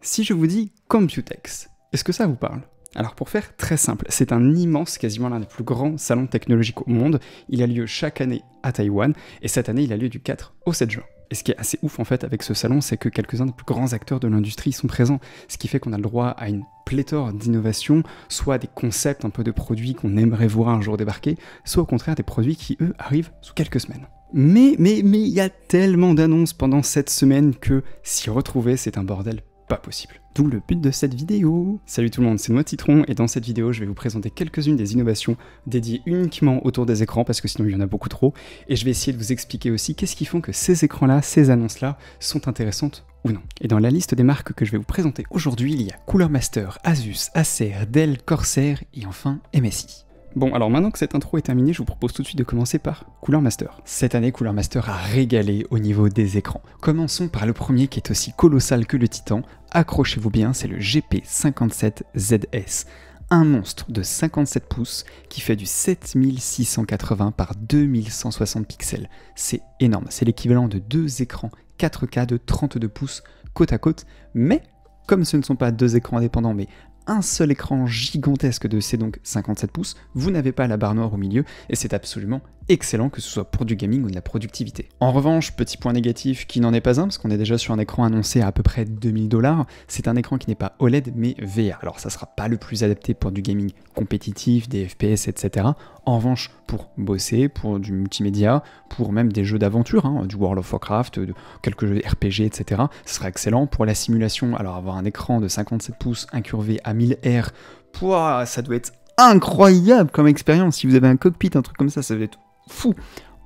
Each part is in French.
Si je vous dis Computex, est-ce que ça vous parle? Alors pour faire très simple, c'est un immense, quasiment l'un des plus grands salons technologiques au monde. Il a lieu chaque année à Taïwan, et cette année il a lieu du 4 au 7 juin. Et ce qui est assez ouf en fait avec ce salon, c'est que quelques-uns des plus grands acteurs de l'industrie sont présents, ce qui fait qu'on a le droit à une pléthore d'innovations, soit des concepts un peu de produits qu'on aimerait voir un jour débarquer, soit au contraire des produits qui eux arrivent sous quelques semaines. Mais il y a tellement d'annonces pendant cette semaine que s'y retrouver c'est un bordel pas possible. D'où le but de cette vidéo. Salut tout le monde, c'est Noix de Citron et dans cette vidéo je vais vous présenter quelques-unes des innovations dédiées uniquement autour des écrans parce que sinon il y en a beaucoup trop, et je vais essayer de vous expliquer aussi qu'est-ce qui font que ces écrans-là, ces annonces-là sont intéressantes ou non. Et dans la liste des marques que je vais vous présenter aujourd'hui, il y a Cooler Master, Asus, Acer, Dell, Corsair et enfin MSI. Bon, alors maintenant que cette intro est terminée, je vous propose tout de suite de commencer par Cooler Master. Cette année, Cooler Master a régalé au niveau des écrans. Commençons par le premier qui est aussi colossal que le Titan. Accrochez-vous bien, c'est le GP57ZS. Un monstre de 57 pouces qui fait du 7680 par 2160 pixels. C'est énorme, c'est l'équivalent de deux écrans 4K de 32 pouces côte à côte, mais comme ce ne sont pas deux écrans indépendants, mais un seul écran gigantesque de c'est donc 57 pouces, vous n'avez pas la barre noire au milieu, et c'est absolument excellent que ce soit pour du gaming ou de la productivité. En revanche, petit point négatif qui n'en est pas un, parce qu'on est déjà sur un écran annoncé à peu près 2000$, c'est un écran qui n'est pas OLED mais VA. Alors ça sera pas le plus adapté pour du gaming compétitif, des FPS, etc. En revanche, pour bosser, pour du multimédia, pour même des jeux d'aventure, du World of Warcraft, quelques jeux RPG, etc. Ce sera excellent. Pour la simulation, alors avoir un écran de 57 pouces incurvé à 1000 Hz, ça doit être incroyable comme expérience. Si vous avez un cockpit, un truc comme ça doit être fou.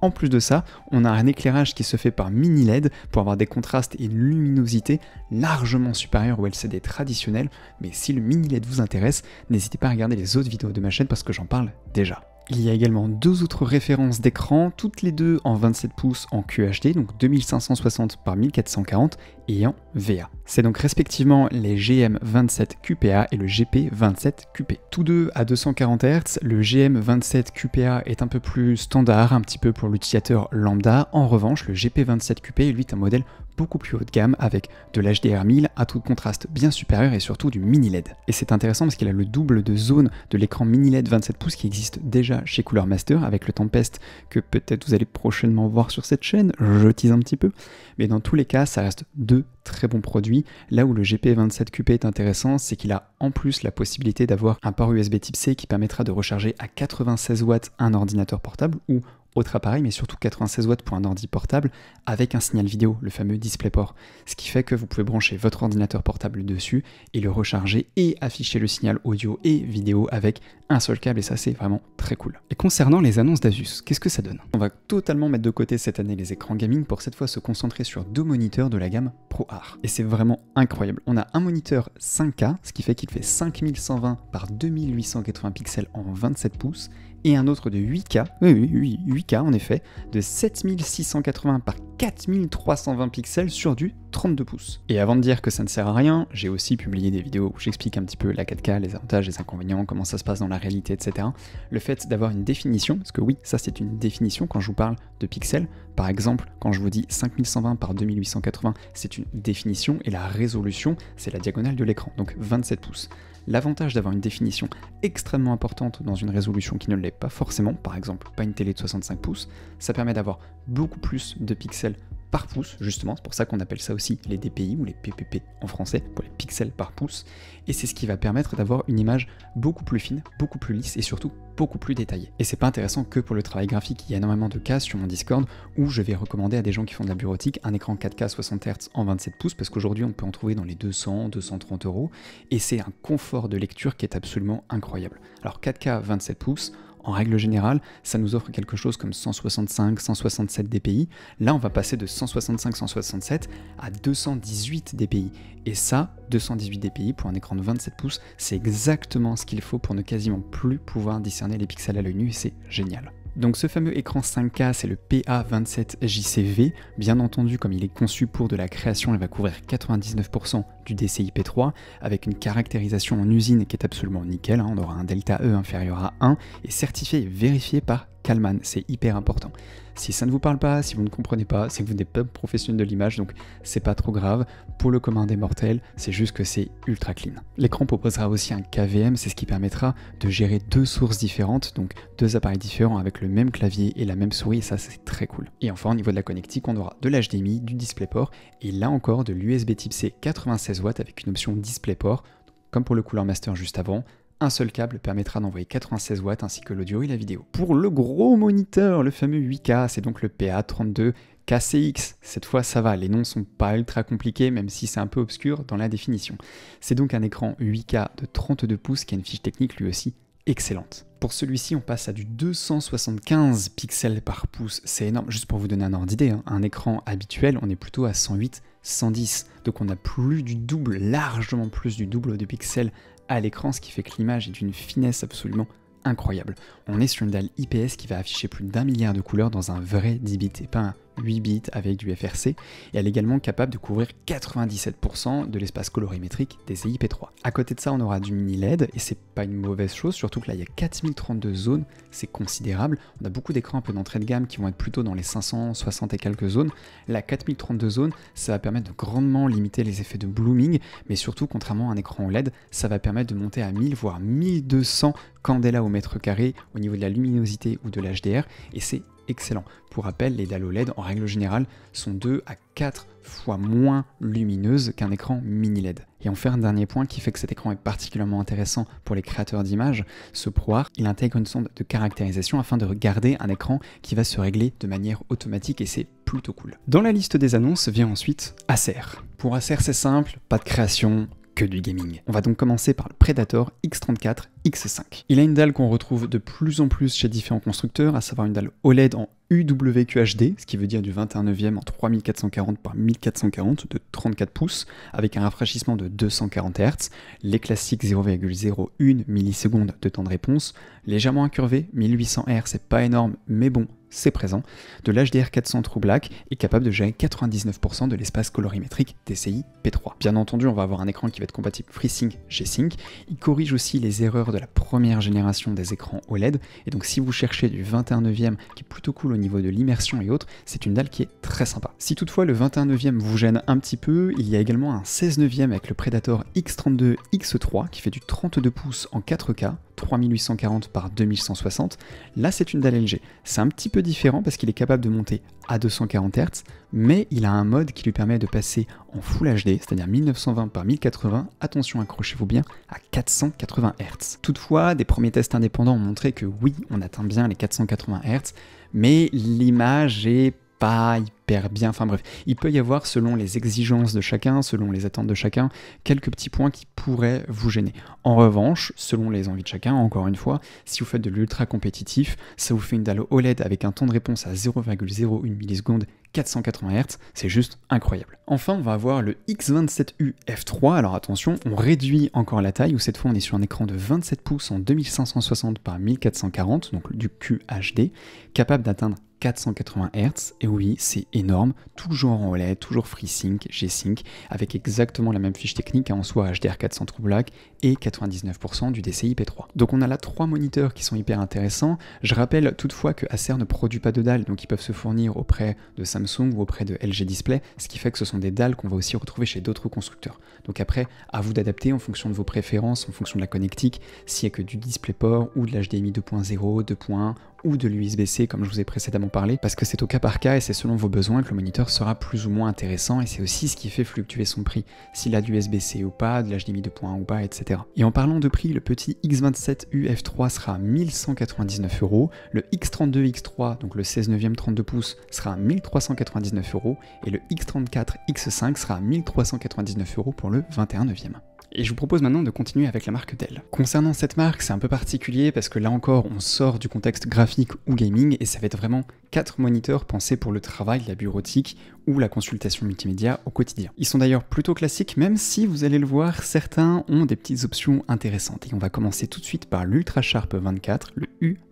En plus de ça, on a un éclairage qui se fait par mini LED pour avoir des contrastes et une luminosité largement supérieure au LCD traditionnel, mais si le mini LED vous intéresse, n'hésitez pas à regarder les autres vidéos de ma chaîne parce que j'en parle déjà. Il y a également deux autres références d'écran, toutes les deux en 27 pouces en QHD, donc 2560 par 1440, et en VA. C'est donc respectivement les GM27QPA et le GP27QP. Tous deux à 240 Hz, le GM27QPA est un peu plus standard, un petit peu pour l'utilisateur lambda. En revanche, le GP27QP est lui un modèle beaucoup plus haut de gamme avec de l'HDR 1000 à taux de contraste bien supérieur et surtout du mini LED. Et c'est intéressant parce qu'il a le double de zone de l'écran mini LED 27 pouces qui existe déjà chez Cooler Master avec le Tempest que peut-être vous allez prochainement voir sur cette chaîne, je tease un petit peu. Mais dans tous les cas, ça reste deux très bons produits. Là où le GP27QP est intéressant, c'est qu'il a en plus la possibilité d'avoir un port USB type C qui permettra de recharger à 96 watts un ordinateur portable ou autre appareil, mais surtout 96 watts pour un ordi portable avec un signal vidéo, le fameux DisplayPort. Ce qui fait que vous pouvez brancher votre ordinateur portable dessus et le recharger et afficher le signal audio et vidéo avec un seul câble, et ça c'est vraiment très cool. Et concernant les annonces d'Asus, qu'est-ce que ça donne? On va totalement mettre de côté cette année les écrans gaming pour cette fois se concentrer sur deux moniteurs de la gamme ProArt. Et c'est vraiment incroyable. On a un moniteur 5K, ce qui fait qu'il fait 5120 par 2880 pixels en 27 pouces, et un autre de 8K, oui, 8K en effet, de 7680 par 4320 pixels sur du 32 pouces. Et avant de dire que ça ne sert à rien, j'ai aussi publié des vidéos où j'explique un petit peu la 4K, les avantages, les inconvénients, comment ça se passe dans la réalité, etc. Le fait d'avoir une définition, parce que oui, ça c'est une définition quand je vous parle de pixels, par exemple, quand je vous dis 5120 par 2880, c'est une définition, et la résolution, c'est la diagonale de l'écran, donc 27 pouces. L'avantage d'avoir une définition extrêmement importante dans une résolution qui ne l'est pas forcément, par exemple pas une télé de 65 pouces, ça permet d'avoir beaucoup plus de pixels par pouce, justement, c'est pour ça qu'on appelle ça aussi les DPI ou les PPP en français, pour les pixels par pouce, et c'est ce qui va permettre d'avoir une image beaucoup plus fine, beaucoup plus lisse et surtout beaucoup plus détaillée. Et c'est pas intéressant que pour le travail graphique, il y a énormément de cas sur mon Discord où je vais recommander à des gens qui font de la bureautique un écran 4K 60 Hz en 27 pouces, parce qu'aujourd'hui on peut en trouver dans les 200-230 €, et c'est un confort de lecture qui est absolument incroyable. Alors 4K 27 pouces, en règle générale, ça nous offre quelque chose comme 165-167 dpi. Là, on va passer de 165-167 à 218 dpi. Et ça, 218 dpi pour un écran de 27 pouces, c'est exactement ce qu'il faut pour ne quasiment plus pouvoir discerner les pixels à l'œil nu, et c'est génial. Donc ce fameux écran 5K, c'est le PA27JCV. Bien entendu, comme il est conçu pour de la création, il va couvrir 99% du DCI-P3 avec une caractérisation en usine qui est absolument nickel. On aura un delta E inférieur à 1 et certifié et vérifié par Kalman, c'est hyper important. Si ça ne vous parle pas, si vous ne comprenez pas, c'est que vous n'êtes pas professionnel de l'image, donc c'est pas trop grave. Pour le commun des mortels, c'est juste que c'est ultra clean. L'écran proposera aussi un KVM, c'est ce qui permettra de gérer deux sources différentes, donc deux appareils différents avec le même clavier et la même souris, et ça c'est très cool. Et enfin au niveau de la connectique, on aura de l'HDMI, du DisplayPort, et là encore de l'USB Type C 96 watts avec une option DisplayPort, comme pour le Cooler Master juste avant. Un seul câble permettra d'envoyer 96 watts ainsi que l'audio et la vidéo. Pour le gros moniteur, le fameux 8K, c'est donc le PA32KCX. Cette fois ça va, les noms sont pas ultra compliqués même si c'est un peu obscur dans la définition. C'est donc un écran 8K de 32 pouces qui a une fiche technique lui aussi excellente. Pour celui-ci, on passe à du 275 pixels par pouce, c'est énorme. Juste pour vous donner un ordre d'idée, hein, un écran habituel, on est plutôt à 108, 110. Donc on a plus du double, largement plus du double de pixels à l'écran, ce qui fait que l'image est d'une finesse absolument incroyable. On est sur une dalle IPS qui va afficher plus d'1 milliard de couleurs dans un vrai 10 bits et pas un 8 bits avec du FRC, et elle est également capable de couvrir 97% de l'espace colorimétrique des IP3. À côté de ça, on aura du mini LED, et c'est pas une mauvaise chose, surtout que là il y a 4032 zones, c'est considérable. On a beaucoup d'écrans un peu d'entrée de gamme qui vont être plutôt dans les 560 et quelques zones. Là, 4032 zones, ça va permettre de grandement limiter les effets de blooming, mais surtout, contrairement à un écran OLED, ça va permettre de monter à 1000 voire 1200 candela au mètre carré au niveau de la luminosité ou de l'HDR, et c'est excellent. Pour rappel, les dalles OLED en règle générale sont 2 à 4 fois moins lumineuses qu'un écran mini LED. Et enfin, un dernier point qui fait que cet écran est particulièrement intéressant pour les créateurs d'images, ce ProArt, il intègre une sonde de caractérisation afin de garder un écran qui va se régler de manière automatique et c'est plutôt cool. Dans la liste des annonces vient ensuite Acer. Pour Acer, c'est simple, pas de création, que du gaming. On va donc commencer par le Predator X34 X5. Il a une dalle qu'on retrouve de plus en plus chez différents constructeurs, à savoir une dalle OLED en UWQHD, ce qui veut dire du 21/9 en 3440 par 1440 de 34 pouces, avec un rafraîchissement de 240 Hz, les classiques 0,01 millisecondes de temps de réponse, légèrement incurvé, 1800 Hz, c'est pas énorme, mais bon, c'est présent, de l'HDR400 True Black est capable de gérer 99% de l'espace colorimétrique DCI P3. Bien entendu, on va avoir un écran qui va être compatible FreeSync, G-Sync, il corrige aussi les erreurs de la première génération des écrans OLED, et donc si vous cherchez du 21/9 qui est plutôt cool au niveau de l'immersion et autres, c'est une dalle qui est très sympa. Si toutefois le 21/9 vous gêne un petit peu, il y a également un 16/9 avec le Predator X32 X3 qui fait du 32 pouces en 4K, 3840 par 2160. Là c'est une dalle LG. C'est un petit peu différent parce qu'il est capable de monter à 240 Hz, mais il a un mode qui lui permet de passer en Full HD, c'est-à-dire 1920 par 1080, attention accrochez-vous bien, à 480 Hz. Toutefois, des premiers tests indépendants ont montré que oui, on atteint bien les 480 Hz, mais l'image est pas hyper bien, enfin bref, il peut y avoir selon les exigences de chacun, selon les attentes de chacun, quelques petits points qui pourraient vous gêner. En revanche, selon les envies de chacun, encore une fois, si vous faites de l'ultra compétitif, ça vous fait une dalle OLED avec un temps de réponse à 0,01 millisecondes, 480 Hz, c'est juste incroyable. Enfin, on va avoir le X27U F3, alors attention, on réduit encore la taille, où cette fois on est sur un écran de 27 pouces en 2560 par 1440, donc du QHD, capable d'atteindre 480 Hz, et oui, c'est énorme, toujours en OLED, toujours FreeSync, G-Sync, avec exactement la même fiche technique, en soit HDR400 True Black et 99% du DCI P3. Donc on a là 3 moniteurs qui sont hyper intéressants. Je rappelle toutefois que Acer ne produit pas de dalles, donc ils peuvent se fournir auprès de Samsung ou auprès de LG Display, ce qui fait que ce sont des dalles qu'on va aussi retrouver chez d'autres constructeurs. Donc après, à vous d'adapter en fonction de vos préférences, en fonction de la connectique, s'il n'y a que du DisplayPort ou de l'HDMI 2.0, 2.1 ou de l'USB-C comme je vous ai précédemment parlé, parce que c'est au cas par cas et c'est selon vos besoins que le moniteur sera plus ou moins intéressant, et c'est aussi ce qui fait fluctuer son prix, s'il a de l'USB-C ou pas, de l'HDMI 2.1 ou pas, etc. Et en parlant de prix, le petit X27U F3 sera à 1199 €, le X32 X3, donc le 16/9 32 pouces, sera à 1399 €, et le X34 X5 sera à 1399 € pour le 21/9. Et je vous propose maintenant de continuer avec la marque Dell. Concernant cette marque, c'est un peu particulier parce que là encore, on sort du contexte graphique ou gaming et ça va être vraiment 4 moniteurs pensés pour le travail, la bureautique ou la consultation multimédia au quotidien. Ils sont d'ailleurs plutôt classiques, même si vous allez le voir, certains ont des petites options intéressantes. Et on va commencer tout de suite par l'Ultra Sharp 24, le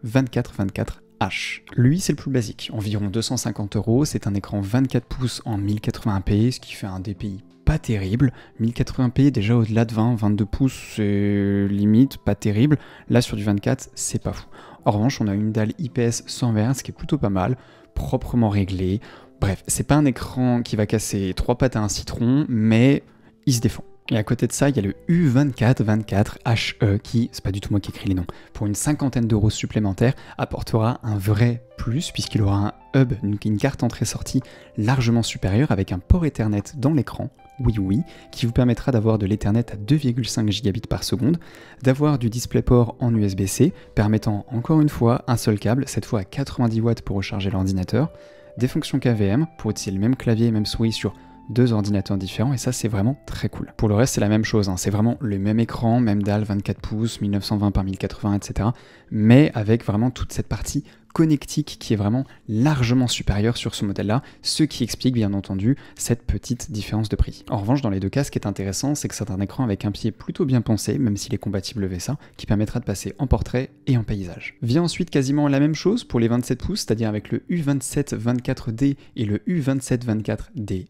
U2424H. Lui, c'est le plus basique, environ 250 €, c'est un écran 24 pouces en 1080p, ce qui fait un DPI pas terrible. 1080p, déjà au-delà de 22 pouces, c'est limite pas terrible. Là, sur du 24, c'est pas fou. En revanche, on a une dalle IPS 100 Hz qui est plutôt pas mal, proprement réglée. Bref, c'est pas un écran qui va casser 3 pattes à un citron, mais il se défend. Et à côté de ça, il y a le U2424HE qui, c'est pas du tout moi qui écris les noms, pour une cinquantaine d'euros supplémentaires, apportera un vrai plus puisqu'il aura un hub, une carte entrée-sortie largement supérieure avec un port Ethernet dans l'écran, oui, qui vous permettra d'avoir de l'Ethernet à 2,5 gigabits par seconde, d'avoir du DisplayPort en USB-C, permettant encore une fois un seul câble, cette fois à 90 watts pour recharger l'ordinateur, des fonctions KVM pour utiliser le même clavier et même souris sur 2 ordinateurs différents, et ça c'est vraiment très cool. Pour le reste c'est la même chose, c'est vraiment le même écran, même dalle 24 pouces, 1920 par 1080, etc. Mais avec vraiment toute cette partie connectique qui est vraiment largement supérieure sur ce modèle-là, ce qui explique bien entendu cette petite différence de prix. En revanche, dans les deux cas, ce qui est intéressant, c'est que c'est un écran avec un pied plutôt bien pensé, même s'il est compatible VSA, qui permettra de passer en portrait et en paysage. Vient ensuite quasiment la même chose pour les 27 pouces, c'est-à-dire avec le U2724D et le U2724D.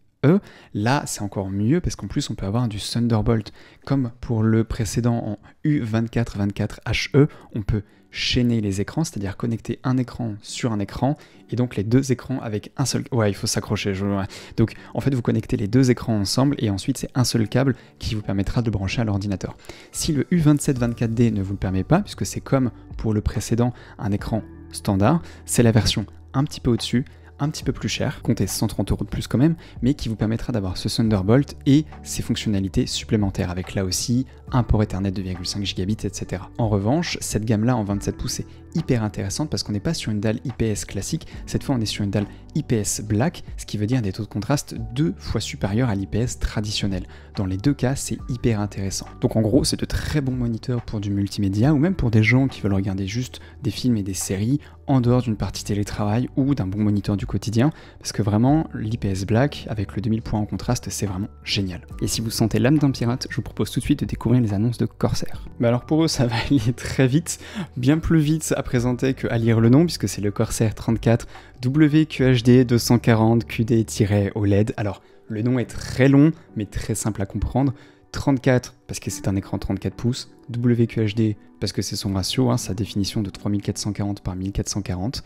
Là, c'est encore mieux parce qu'en plus, on peut avoir du Thunderbolt. Comme pour le précédent en U2424HE, on peut chaîner les écrans, c'est-à-dire connecter un écran sur un écran, et donc les deux écrans avec un seul... Ouais, il faut s'accrocher. Donc, en fait, vous connectez les deux écrans ensemble, et ensuite, c'est un seul câble qui vous permettra de brancher à l'ordinateur. Si le U2724D ne vous le permet pas, puisque c'est comme pour le précédent, un écran standard, c'est la version un petit peu au-dessus, un petit peu plus cher, comptez 130 € de plus quand même, mais qui vous permettra d'avoir ce Thunderbolt et ses fonctionnalités supplémentaires, avec là aussi un port Ethernet 2,5 gigabits, etc. En revanche, cette gamme-là en 27 pouces est hyper intéressante parce qu'on n'est pas sur une dalle IPS classique, cette fois on est sur une dalle IPS Black, ce qui veut dire des taux de contraste 2 fois supérieurs à l'IPS traditionnel. Dans les deux cas, c'est hyper intéressant. Donc en gros, c'est de très bons moniteurs pour du multimédia ou même pour des gens qui veulent regarder juste des films et des séries en dehors d'une partie télétravail ou d'un bon moniteur du quotidien, parce que vraiment, l'IPS Black, avec le 2000 points en contraste, c'est vraiment génial. Et si vous sentez l'âme d'un pirate, je vous propose tout de suite de découvrir les annonces de Corsair. Mais alors pour eux, ça va aller très vite, bien plus vite à présenter qu'à lire le nom, puisque c'est le Corsair 34 WQHD 240 QD-OLED. Alors, le nom est très long, mais très simple à comprendre. 34 parce que c'est un écran 34 pouces, WQHD parce que c'est son ratio, sa définition de 3440 par 1440,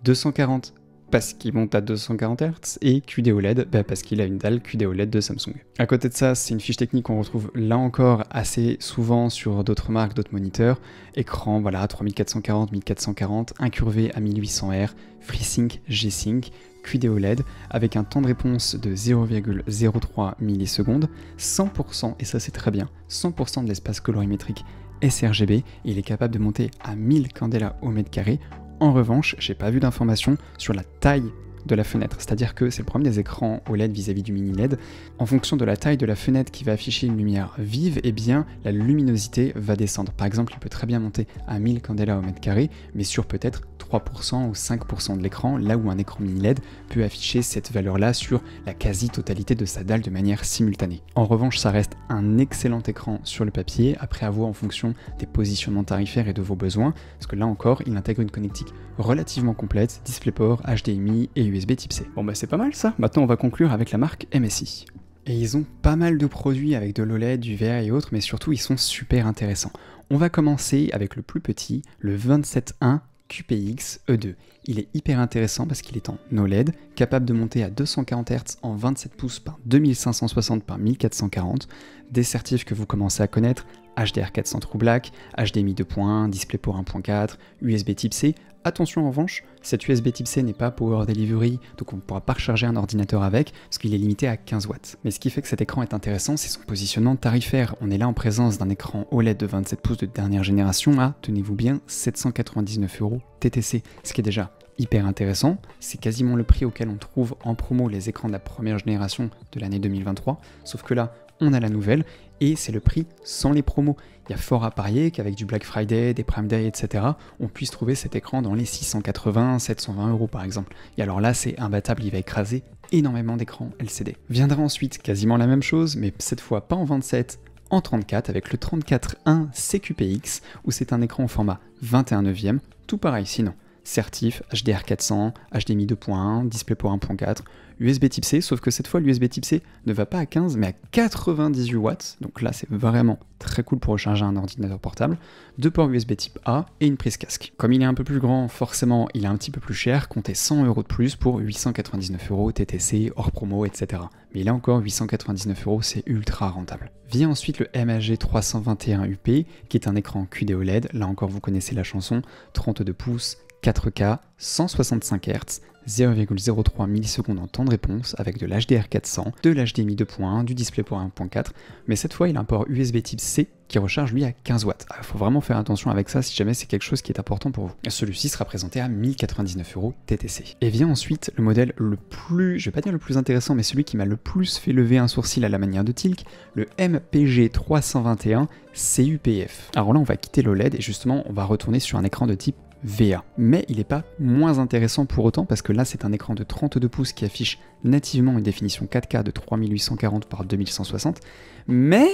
240 parce qu'il monte à 240 Hz, et QD-OLED parce qu'il a une dalle QD-OLED de Samsung. À côté de ça, c'est une fiche technique qu'on retrouve là encore assez souvent sur d'autres marques, d'autres moniteurs. Écran, voilà, 3440, 1440, incurvé à 1800 R, FreeSync, G-Sync, QD-OLED, avec un temps de réponse de 0,03 millisecondes, 100%, et ça c'est très bien, 100% de l'espace colorimétrique sRGB, et il est capable de monter à 1000 candela au mètre carré. En revanche, j'ai pas vu d'informations sur la taille de la fenêtre, c'est-à-dire que c'est le problème des écrans OLED vis-à-vis du mini LED. En fonction de la taille de la fenêtre qui va afficher une lumière vive, eh bien la luminosité va descendre. Par exemple, il peut très bien monter à 1000 candela au mètre carré, mais sur peut-être 3% ou 5% de l'écran, là où un écran mini LED peut afficher cette valeur-là sur la quasi-totalité de sa dalle de manière simultanée. En revanche, ça reste un excellent écran sur le papier, après avoir en fonction des positionnements tarifaires et de vos besoins, parce que là encore, il intègre une connectique relativement complète, DisplayPort, HDMI et USB Type-C. Bon bah c'est pas mal ça. Maintenant on va conclure avec la marque MSI. Et ils ont pas mal de produits avec de l'OLED, du VR et autres, mais surtout ils sont super intéressants. On va commencer avec le plus petit, le 271 QPX E2. Il est hyper intéressant parce qu'il est en OLED, capable de monter à 240 Hz en 27 pouces par 2560 par 1440, des certifs que vous commencez à connaître, HDR400 True Black, HDMI 2.1, DisplayPort 1.4, USB Type-C. Attention en revanche, cet USB Type-C n'est pas Power Delivery, donc on ne pourra pas recharger un ordinateur avec, parce qu'il est limité à 15 watts. Mais ce qui fait que cet écran est intéressant, c'est son positionnement tarifaire. On est là en présence d'un écran OLED de 27 pouces de dernière génération à, tenez-vous bien, 799 € TTC, ce qui est déjà hyper intéressant. C'est quasiment le prix auquel on trouve en promo les écrans de la première génération de l'année 2023, sauf que là, on a la nouvelle, et c'est le prix sans les promos. Il y a fort à parier qu'avec du Black Friday, des Prime Day, etc., on puisse trouver cet écran dans les 680, 720 € par exemple. Et alors là, c'est imbattable, il va écraser énormément d'écrans LCD. Viendra ensuite quasiment la même chose, mais cette fois pas en 27, en 34, avec le 34.1 CQPX, où c'est un écran au format 21/9, tout pareil sinon. certif, HDR400, HDMI 2.1, DisplayPort 1.4, USB type C, sauf que cette fois l'USB type C ne va pas à 15 mais à 98 watts, donc là c'est vraiment très cool pour recharger un ordinateur portable, 2 ports USB type A et une prise casque. Comme il est un peu plus grand, forcément il est un petit peu plus cher, comptez 100 € de plus pour 899 € TTC, hors promo, etc. Mais là encore 899 € c'est ultra rentable. Vient ensuite le MAG 321 UP qui est un écran QD OLED, là encore vous connaissez la chanson, 32 pouces, 4K, 165 Hz, 0,03 millisecondes en temps de réponse avec de l'HDR400, de l'HDMI 2.1, du DisplayPort 1.4, mais cette fois il a un port USB type C qui recharge lui à 15 watts. Il faut vraiment faire attention avec ça si jamais c'est quelque chose qui est important pour vous. Celui-ci sera présenté à 1099 € TTC. Et vient ensuite le modèle le plus, je vais pas dire le plus intéressant, mais celui qui m'a le plus fait lever un sourcil à la manière de Tilk, le MPG 321 CUPF. Alors là on va quitter l'OLED et justement on va retourner sur un écran de type VA. Mais il n'est pas moins intéressant pour autant parce que là c'est un écran de 32 pouces qui affiche nativement une définition 4K de 3840 par 2160, mais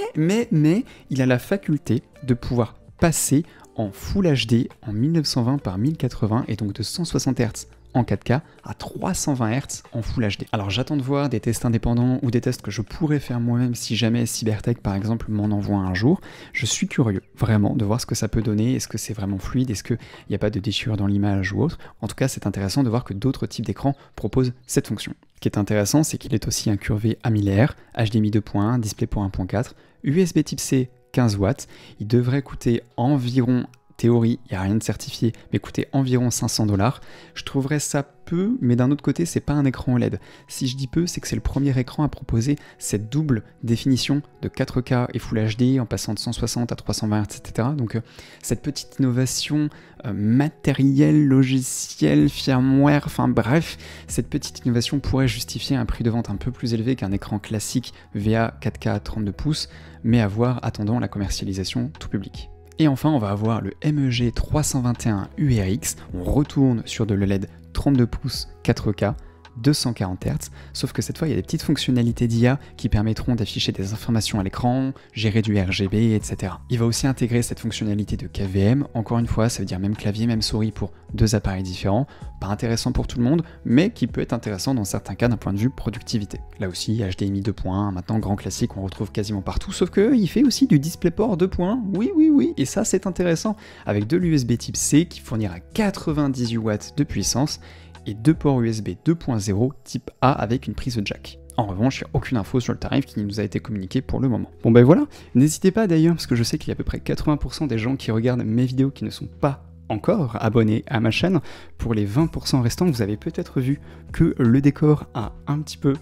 il a la faculté de pouvoir passer en Full HD en 1920 par 1080 et donc de 160 Hz en 4K à 320 Hz en Full HD. Alors j'attends de voir des tests indépendants ou des tests que je pourrais faire moi-même si jamais Cybertech par exemple m'en envoie un jour. Je suis curieux vraiment de voir ce que ça peut donner, est-ce que c'est vraiment fluide, est-ce qu'il n'y a pas de déchirure dans l'image ou autre. En tout cas c'est intéressant de voir que d'autres types d'écrans proposent cette fonction. Ce qui est intéressant c'est qu'il est aussi incurvé à 1000 Hz, HDMI 2.1, DisplayPort 1.4, USB type C 15 watts, il devrait coûter environ, théorie, il n'y a rien de certifié, mais coûter environ 500 $. Je trouverais ça peu, mais d'un autre côté, c'est pas un écran OLED. Si je dis peu, c'est que c'est le premier écran à proposer cette double définition de 4K et Full HD en passant de 160 à 320 Hz, etc. Donc cette petite innovation matérielle, logicielle, firmware, enfin bref, cette petite innovation pourrait justifier un prix de vente un peu plus élevé qu'un écran classique VA 4K 32 pouces, mais à voir attendant la commercialisation tout public. Et enfin, on va avoir le MEG 321 URX, on retourne sur de l'OLED 32 pouces 4K, 240 Hz, sauf que cette fois il y a des petites fonctionnalités d'IA qui permettront d'afficher des informations à l'écran, gérer du RGB, etc. Il va aussi intégrer cette fonctionnalité de KVM, encore une fois ça veut dire même clavier, même souris pour deux appareils différents, pas intéressant pour tout le monde, mais qui peut être intéressant dans certains cas d'un point de vue productivité. Là aussi HDMI 2.1, maintenant grand classique, on retrouve quasiment partout, sauf qu'il fait aussi du DisplayPort 2.1, oui, et ça c'est intéressant, avec de l'USB type C qui fournira 98 watts de puissance, et deux ports USB 2.0 type A avec une prise jack. En revanche, il n'y a aucune info sur le tarif qui nous a été communiqué pour le moment. Bon ben voilà, n'hésitez pas d'ailleurs, parce que je sais qu'il y a à peu près 80% des gens qui regardent mes vidéos qui ne sont pas encore abonnés à ma chaîne. Pour les 20% restants, vous avez peut-être vu que le décor a un petit peu,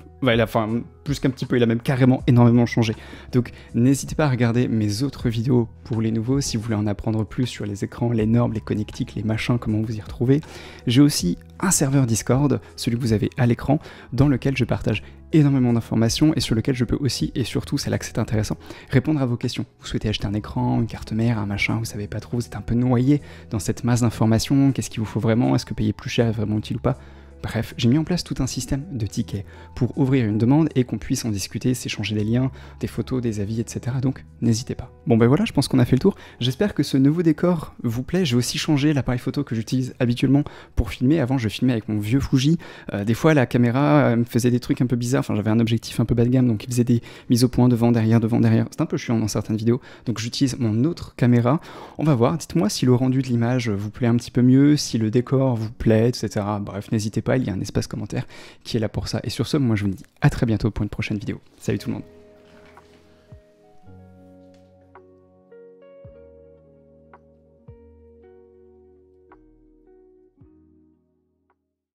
plus qu'un petit peu, il a même carrément énormément changé. Donc n'hésitez pas à regarder mes autres vidéos pour les nouveaux, si vous voulez en apprendre plus sur les écrans, les normes, les connectiques, les machins, comment vous y retrouver. J'ai aussi un serveur Discord, celui que vous avez à l'écran, dans lequel je partage énormément d'informations et sur lequel je peux aussi, et surtout, c'est là que c'est intéressant, répondre à vos questions. Vous souhaitez acheter un écran, une carte mère, un machin, vous savez pas trop, vous êtes un peu noyé dans cette masse d'informations, qu'est-ce qu'il vous faut vraiment, est-ce que payer plus cher est vraiment utile ou pas? Bref, j'ai mis en place tout un système de tickets pour ouvrir une demande et qu'on puisse en discuter, s'échanger des liens, des photos, des avis, etc. Donc n'hésitez pas. Bon ben voilà, je pense qu'on a fait le tour. J'espère que ce nouveau décor vous plaît. J'ai aussi changé l'appareil photo que j'utilise habituellement pour filmer. Avant, je filmais avec mon vieux Fuji. Des fois, la caméra me faisait des trucs un peu bizarres. Enfin, j'avais un objectif un peu bas de gamme, donc il faisait des mises au point devant, derrière. C'est un peu chiant dans certaines vidéos. Donc j'utilise mon autre caméra. On va voir. Dites-moi si le rendu de l'image vous plaît un petit peu mieux, si le décor vous plaît, etc. Bref, n'hésitez pas. Il y a un espace commentaire qui est là pour ça. Et sur ce, moi je vous dis à très bientôt pour une prochaine vidéo. Salut tout le monde.